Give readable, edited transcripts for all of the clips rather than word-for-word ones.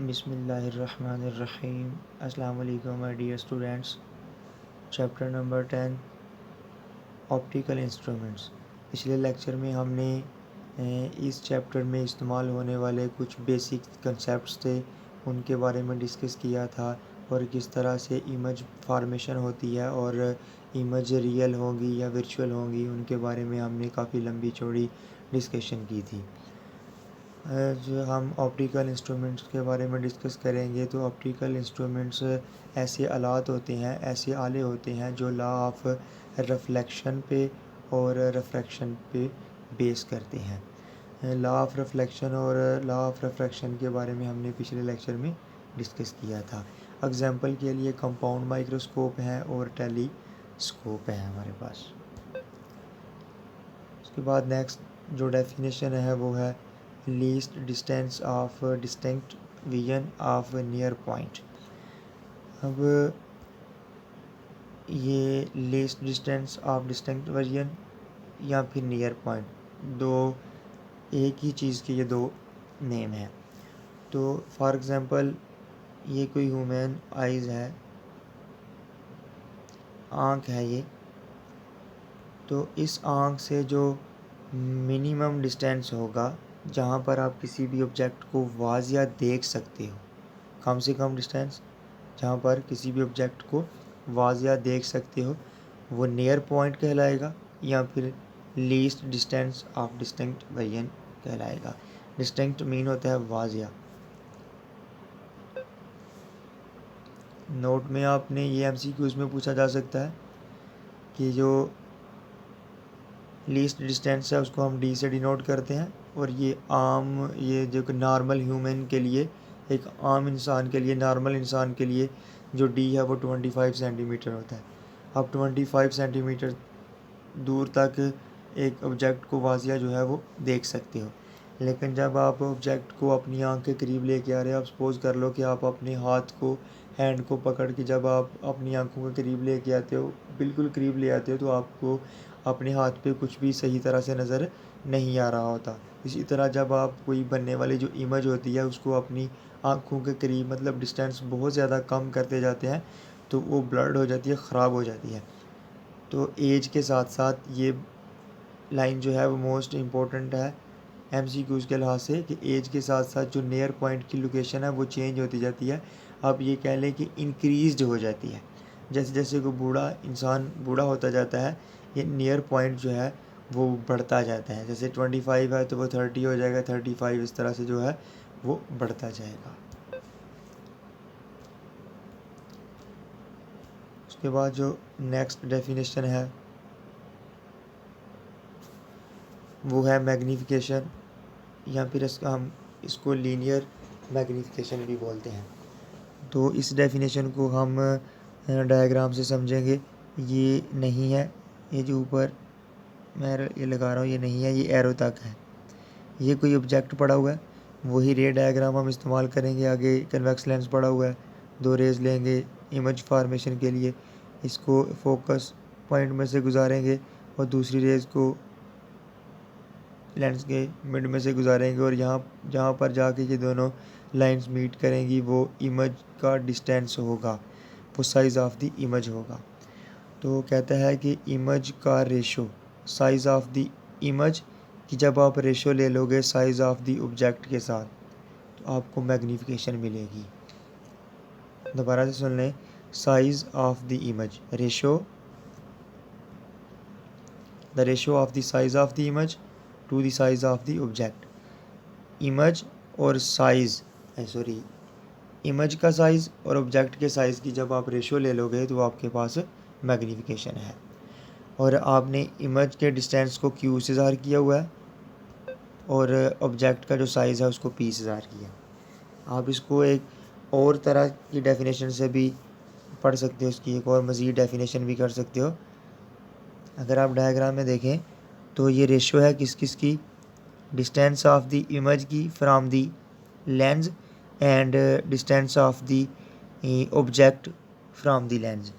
बिस्मिल्लाहिर्रहमानिर्रहीम। अस्सलाम वालेकुम my dear students. Chapter number 10 optical instruments. पिछले लेक्चर में हमने इस चैप्टर में इस्तेमाल होने वाले कुछ बेसिक कंसेप्ट्स थे उनके बारे में डिस्कस किया था और किस तरह से इमेज फॉर्मेशन होती है और इमेज रियल होंगी या वर्चुअल होंगी उनके बारे में हमने काफ़ी लंबी चौड़ी डिस्कशन की थी। जो हम ऑप्टिकल इंस्ट्रूमेंट्स के बारे में डिस्कस करेंगे तो ऑप्टिकल इंस्ट्रूमेंट्स ऐसे आलात होते हैं, ऐसे आले होते हैं जो लॉ ऑफ रिफ्लेक्शन पे और रिफ्रैक्शन पे बेस करते हैं। लॉ ऑफ रिफ्लेक्शन और लॉ ऑफ रिफ्रैक्शन के बारे में हमने पिछले लेक्चर में डिस्कस किया था। एग्जांपल के लिए कंपाउंड माइक्रोस्कोप है और टेलीस्कोप है हमारे पास। उसके बाद नेक्स्ट जो डेफिनेशन है वो है least distance of distinct vision of near point. अब ये least distance of distinct vision या फिर नियर पॉइंट, दो एक ही चीज़ के ये दो नेम हैं। तो फॉर एग्ज़ाम्पल ये कोई ह्यूमन आइज़ है, आँख है ये, तो इस आँख से जो मिनिमम डिस्टेंस होगा जहाँ पर आप किसी भी ऑब्जेक्ट को वाज़िया देख सकते हो, कम से कम डिस्टेंस जहाँ पर किसी भी ऑब्जेक्ट को वाज़िया देख सकते हो, वो नियर पॉइंट कहलाएगा या फिर least distance of distinct vision कहलाएगा। डिस्टिंक्ट मीन होता है वाज़िया। नोट में आपने ये एमसीक्यूज़ में पूछा जा सकता है कि जो लीस्ट डिस्टेंस है उसको हम डी से डिनोट करते हैं और ये जो नॉर्मल ह्यूमन के लिए, एक आम इंसान के लिए, नॉर्मल इंसान के लिए जो डी है वो 25 सेंटीमीटर होता है। आप 25 सेंटीमीटर दूर तक एक ऑब्जेक्ट को वाज़िया जो है वो देख सकते हो। लेकिन जब आप ऑब्जेक्ट को अपनी आंख के करीब लेके आ रहे हो, आप सपोज़ कर लो कि आप अपने हाथ को, हैंड को पकड़ के जब आप अपनी आंखों के करीब लेके आते हो, बिल्कुल करीब ले आते हो, तो आपको अपने हाथ पे कुछ भी सही तरह से नज़र नहीं आ रहा होता। इसी तरह जब आप कोई बनने वाली जो इमेज होती है उसको अपनी आँखों के करीब, मतलब डिस्टेंस बहुत ज़्यादा कम करते जाते हैं, तो वो ब्लर्ड हो जाती है, ख़राब हो जाती है। तो एज के साथ साथ ये लाइन जो है वो मोस्ट इम्पोर्टेंट है एमसीक्यूज़ के लिहाज से, कि एज के साथ साथ जो नियर पॉइंट की लोकेशन है वो चेंज होती जाती है। आप ये कह लें कि इंक्रीज़ हो जाती है। जैसे जैसे कोई बूढ़ा इंसान बूढ़ा होता जाता है, ये नियर पॉइंट जो है वो बढ़ता जाता है। जैसे 25 है तो वो 30 हो जाएगा, 35, इस तरह से जो है वो बढ़ता जाएगा। उसके बाद जो नेक्स्ट डेफिनेशन है वो है मैग्नीफिकेशन, या फिर हम इसको लीनियर मैग्नीफिकेशन भी बोलते हैं। तो इस डेफिनेशन को हम डायग्राम से समझेंगे। ये नहीं है, ये जो ऊपर मैं ये लगा रहा हूँ ये नहीं है, ये एरो तक है। ये कोई ऑब्जेक्ट पड़ा हुआ है, वही रे डायग्राम हम इस्तेमाल करेंगे। आगे कन्वेक्स लेंस पड़ा हुआ है, दो रेज़ लेंगे इमेज फार्मेशन के लिए, इसको फोकस पॉइंट में से गुजारेंगे और दूसरी रेज़ को लेंस के मिड में से गुजारेंगे और यहाँ जहाँ पर जाके ये दोनों लाइंस मीट करेंगी वो इमेज का डिस्टेंस होगा, वो साइज़ ऑफ द इमेज होगा। तो कहता है कि इमेज का ratio, size of the image कि जब आप रेशो ले लोगे साइज़ ऑफ द ऑब्जेक्ट के साथ तो आपको मैग्नीफिकेशन मिलेगी। दोबारा से सुन लें, size of the image, ratio, the ratio of the size of the image to the size of the object. Image और साइज़, सॉरी, इमेज का साइज़ और ऑब्जेक्ट के साइज़ की जब आप रेशो ले लोगे तो आपके पास मैग्नीफिकेशन है। और आपने इमेज के डिस्टेंस को क्यू से ज़ाहिर किया हुआ है और ऑब्जेक्ट का जो साइज़ है उसको पी से ज़ाहिर किया। आप इसको एक और तरह की डेफिनेशन से भी पढ़ सकते हो, इसकी एक और मज़ीद डेफिनेशन भी कर सकते हो। अगर आप डायग्राम में देखें तो ये रेशो है किस किस की, डिस्टेंस ऑफ द इमेज की from the lens and distance of the object from the lens.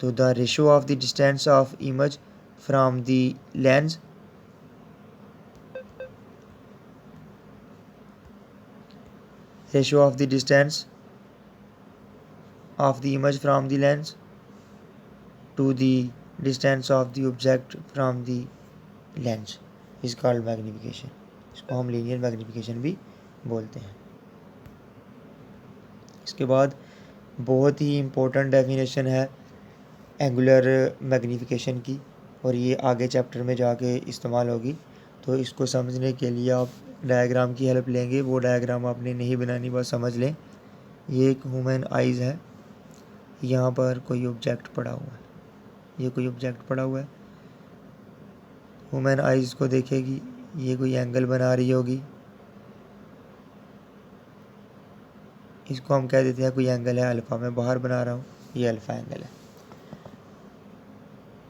तो the ratio of the distance of image from the lens ratio of the distance of the image from the lens to the distance of the object from the lens is called magnification. इसको हम linear magnification भी बोलते हैं। इसके बाद बहुत ही important definition है angular magnification की, और ये आगे चैप्टर में जाके इस्तेमाल होगी। तो इसको समझने के लिए आप डायग्राम की हेल्प लेंगे। वो डायग्राम आपने नहीं बनानी, बस समझ लें। ये एक ह्यूमन आइज़ है, यहाँ पर कोई ऑब्जेक्ट पड़ा हुआ है, ये कोई ऑब्जेक्ट पड़ा हुआ है। ह्यूमन आइज़ को देखेगी, ये कोई एंगल बना रही होगी, इसको हम कह देते हैं कोई एंगल है अल्फ़ा, मैं बाहर बना रहा हूँ, ये अल्फ़ा एंगल है।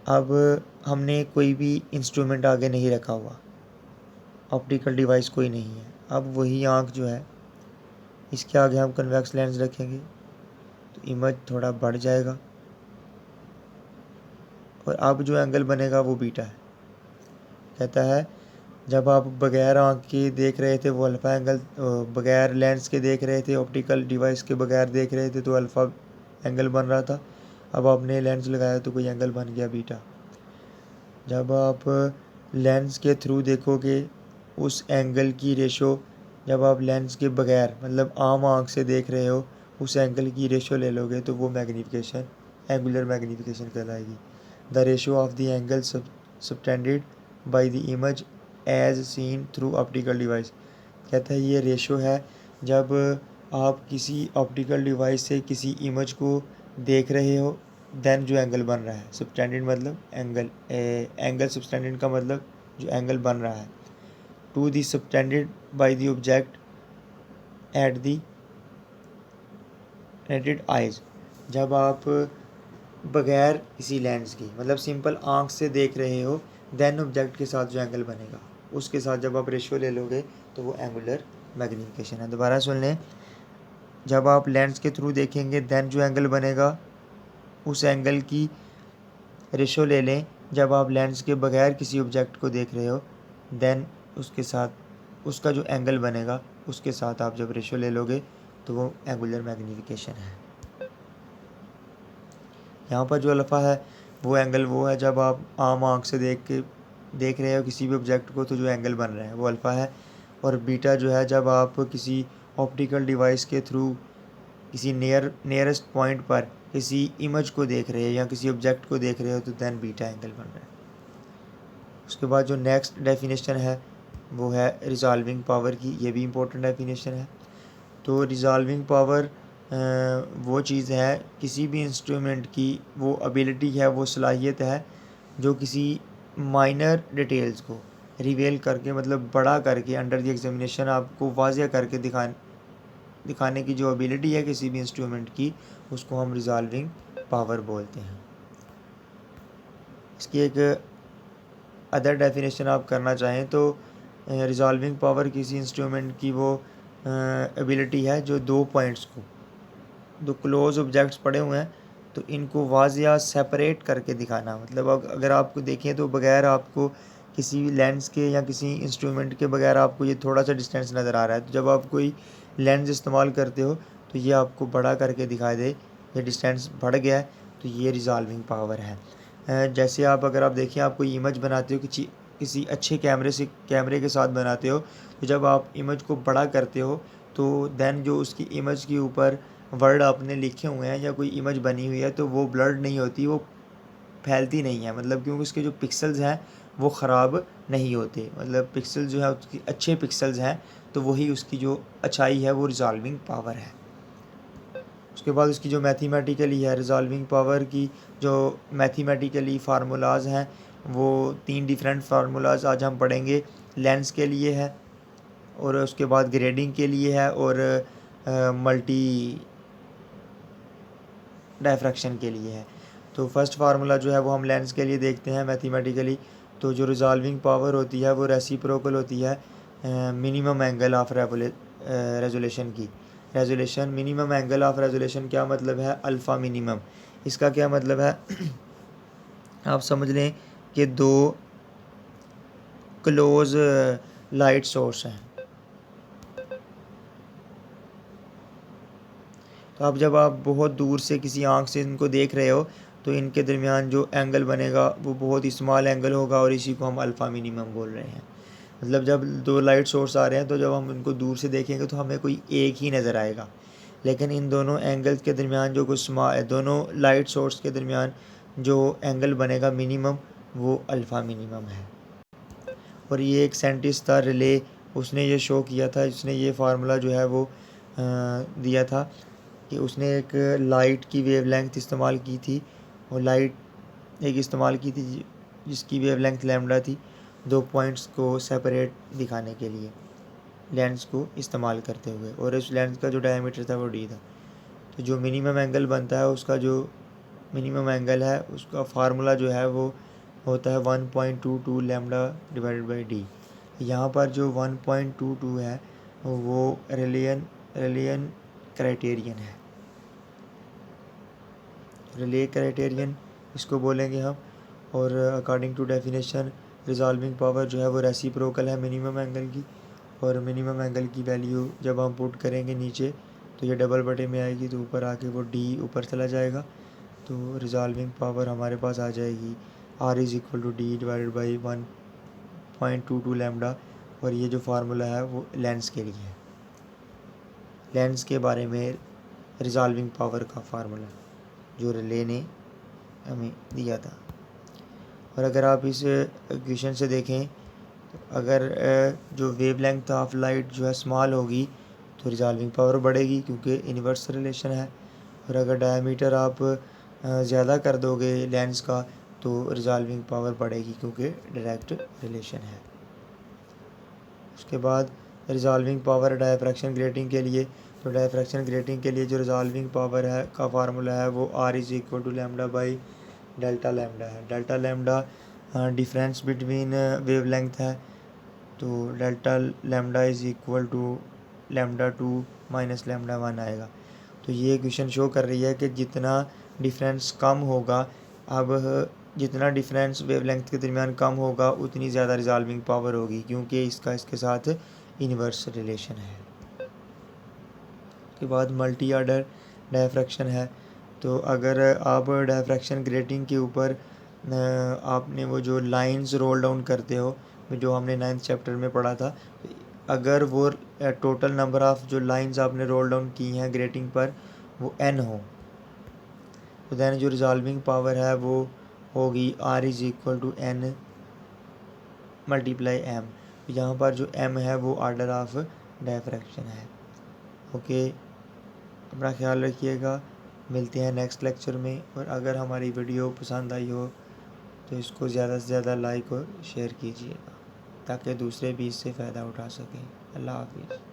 अब हमने कोई भी इंस्ट्रूमेंट आगे नहीं रखा हुआ, ऑप्टिकल डिवाइस कोई नहीं है। अब वही आँख जो है, इसके आगे हम कन्वेक्स लेंस रखेंगे तो इमेज थोड़ा बढ़ जाएगा, और अब जो एंगल बनेगा वो बीटा है। कहता है जब आप बगैर आँख के देख रहे थे वो अल्फ़ा एंगल, बगैर लेंस के देख रहे थे, ऑप्टिकल डिवाइस के बगैर देख रहे थे तो अल्फ़ा एंगल बन रहा था। अब आपने लेंस लगाया तो कोई एंगल बन गया बीटा। जब आप लेंस के थ्रू देखोगे उस एंगल की रेशो, जब आप लेंस के बगैर मतलब आम आँख से देख रहे हो उस एंगल की रेशो ले लोगे तो वो मैग्नीफिकेशन एंगुलर मैग्नीफिकेशन कहलाएगी। The ratio of the angle subtended by the image as seen through optical device. कहता है ये रेशो है जब आप किसी ऑप्टिकल डिवाइस से किसी इमेज को देख रहे हो, देन जो एंगल बन रहा है। सबटेंडेड मतलब एंगल, एंगल सबटेंडेड का मतलब जो एंगल बन रहा है। To the subtended by the object at the naked eyes. जब आप बगैर किसी लेंस की मतलब सिंपल आँख से देख रहे हो, देन ऑब्जेक्ट के साथ जो एंगल बनेगा उसके साथ जब आप रेशियो ले लोगे तो वो एंगुलर मैग्नीफिकेशन है। दोबारा सुन लें, जब आप लेंस के थ्रू देखेंगे देन जो एंगल बनेगा उस एंगल की रेशियो ले लें। जब आप लेंस के बगैर किसी ऑब्जेक्ट को देख रहे हो देन उसके साथ उसका जो एंगल बनेगा उसके साथ आप जब रेशियो ले लोगे तो वो एंगुलर मैग्नीफिकेशन है। यहाँ पर जो अल्फ़ा है वो एंगल वो है जब आप आम आँख से देख रहे हो किसी भी ऑब्जेक्ट को तो जो एंगल बन रहा है वो अल्फ़ा है। और बीटा जो है जब आप किसी ऑप्टिकल डिवाइस के थ्रू किसी नियरेस्ट पॉइंट पर किसी इमेज को देख रहे हो या किसी ऑब्जेक्ट को देख रहे हो तो देन बीटा एंगल बन रहा है। उसके बाद जो नेक्स्ट डेफिनेशन है वो है रिजॉल्विंग पावर की। ये भी इम्पोर्टेंट डेफिनेशन है। तो रिजॉल्विंग पावर वो चीज़ है, किसी भी इंस्ट्रूमेंट की वो एबिलिटी है, वो सलाहियत है जो किसी माइनर डिटेल्स को रिवेल करके मतलब बड़ा करके अंडर द एग्जामिनेशन आपको वाज़ेह करके दिखाने की जो एबिलिटी है किसी भी इंस्ट्रूमेंट की, उसको हम रिजॉल्विंग पावर बोलते हैं। इसकी एक अदर डेफिनेशन आप करना चाहें तो रिजॉल्विंग पावर किसी इंस्ट्रूमेंट की वो एबिलिटी है जो दो पॉइंट्स को, दो क्लोज ऑब्जेक्ट्स पड़े हुए हैं तो इनको वाज़िया सेपरेट करके दिखाना। मतलब अगर आपको देखें तो बगैर आपको किसी लेंस के या किसी इंस्ट्रूमेंट के बगैर आपको ये थोड़ा सा डिस्टेंस नज़र आ रहा है, तो जब आप कोई लेंस इस्तेमाल करते हो तो ये आपको बड़ा करके दिखा दे, ये डिस्टेंस बढ़ गया है, तो ये रिजॉल्विंग पावर है। जैसे आप अगर आप देखें आप कोई इमेज बनाते हो किसी अच्छे कैमरे के साथ बनाते हो, तो जब आप इमेज को बड़ा करते हो तो देन जो उसकी इमेज के ऊपर वर्ड आपने लिखे हुए हैं या कोई इमेज बनी हुई है तो वो ब्लर्ड नहीं होती, वो फैलती नहीं है। मतलब क्योंकि उसके जो पिक्सल्स हैं वो ख़राब नहीं होते, मतलब पिक्सल जो है उसकी अच्छे पिक्सल्स हैं, तो वही उसकी जो अच्छाई है वो रिजॉल्विंग पावर है। उसके बाद उसकी जो मैथमेटिकली है रिजॉल्विंग पावर की, जो मैथमेटिकली फार्मूलाज हैं वो 3 डिफरेंट फार्मूलाज आज हम पढ़ेंगे। लेंस के लिए है और उसके बाद ग्रेडिंग के लिए है और मल्टी डायफ्रैक्शन के लिए है। तो फर्स्ट फार्मूला जो है वो हम लेंस के लिए देखते हैं मैथमेटिकली। तो जो रिजॉल्विंग पावर होती है वो रेसिप्रोकल होती है मिनिमम एंगल ऑफ रेजोल्यूशन की। Resolution minimum angle of resolution क्या मतलब है? Alpha minimum. इसका क्या मतलब है? आप समझ लें कि दो क्लोज लाइट सोर्स हैं, तो अब जब आप बहुत दूर से किसी आँख से इनको देख रहे हो तो इनके दरमियान जो एंगल बनेगा वो बहुत ही स्मॉल एंगल होगा और इसी को हम अल्फ़ा मिनिमम बोल रहे हैं। मतलब जब दो लाइट सोर्स आ रहे हैं तो जब हम इनको दूर से देखेंगे तो हमें कोई एक ही नज़र आएगा, लेकिन इन दोनों एंगल्स के दरमियान जो कुछ दोनों लाइट सोर्स के दरमियान जो एंगल बनेगा मिनिमम, वो अल्फ़ा मिनिमम है। और ये एक साइंटिस्ट था रिले, उसने ये शो किया था, उसने ये फार्मूला जो है वो दिया था कि उसने एक लाइट की वेवलेंथ इस्तेमाल की थी, और लाइट एक इस्तेमाल की थी जिसकी वेवलेंथ लैम्डा थी, 2 पॉइंट्स को सेपरेट दिखाने के लिए लेंस को इस्तेमाल करते हुए, और उस लेंस का जो डायमीटर था वो डी था। तो जो मिनिमम एंगल बनता है उसका जो मिनिमम एंगल है उसका फार्मूला जो है वो होता है 1.22 लैम्डा डिवाइडेड बाई डी। यहाँ पर जो 1.22 है वो रिलियन क्राइटेरियन है, रिले क्राइटेरियन इसको बोलेंगे हम। और according to definition resolving power जो है वो रेसिप्रोकल है मिनिमम एंगल की, और मिनिमम एंगल की वैल्यू जब हम पुट करेंगे नीचे तो ये डबल बटे में आएगी, तो ऊपर आके वो डी ऊपर चला जाएगा, तो रिजॉल्विंग पावर हमारे पास आ जाएगी R is equal to D divided by 1.22 lambda. और ये जो फार्मूला है वो लेंस के लिए है, लेंस के बारे में रिजॉल्विंग पावर का फार्मूला जो रिले ने हमें दिया था। और अगर आप इस इक्वेशन से देखें तो अगर जो वेवलेंथ ऑफ लाइट जो है स्मॉल होगी तो रिजॉल्विंग पावर बढ़ेगी क्योंकि इन्वर्स रिलेशन है, और अगर डायमीटर आप ज़्यादा कर दोगे लेंस का तो रिजॉल्विंग पावर बढ़ेगी क्योंकि डायरेक्ट रिलेशन है। उसके बाद रिजॉल्विंग पावर डायफ्रैक्शन ग्रेटिंग के लिए, तो डायफ्रैक्शन ग्रेटिंग के लिए जो रिजॉल्विंग पावर है का फार्मूला है वो R is equal to lambda by delta lambda है। Delta lambda difference between wavelength है, तो delta lambda is equal to lambda 2 minus lambda 1 आएगा। तो ये इक्वेशन शो कर रही है कि जितना डिफरेंस कम होगा, अब जितना डिफरेंस वेवलेंथ के दरमियान कम होगा उतनी ज़्यादा रिजॉल्विंग पावर होगी क्योंकि इसका इसके साथ इन्वर्स रिलेशन है। उसके बाद मल्टी आर्डर डायफ्रैक्शन है, तो अगर आप डायफ्रैक्शन ग्रेटिंग के ऊपर आपने वो जो लाइंस रोल डाउन करते हो जो हमने 9th चैप्टर में पढ़ा था, अगर वो टोटल नंबर ऑफ़ जो लाइंस आपने रोल डाउन की हैं ग्रेटिंग पर वो n हो, तो दैन जो रिजॉल्विंग पावर है वो होगी R is equal to n multiply m। यहाँ पर जो m है वो आर्डर ऑफ डायफ्रैक्शन है। ओके, अपना ख्याल रखिएगा, मिलते हैं नेक्स्ट लेक्चर में। और अगर हमारी वीडियो पसंद आई हो तो इसको ज़्यादा से ज़्यादा लाइक और शेयर कीजिएगा ताकि दूसरे भी इससे फ़ायदा उठा सकें। अल्लाह हाफिज़।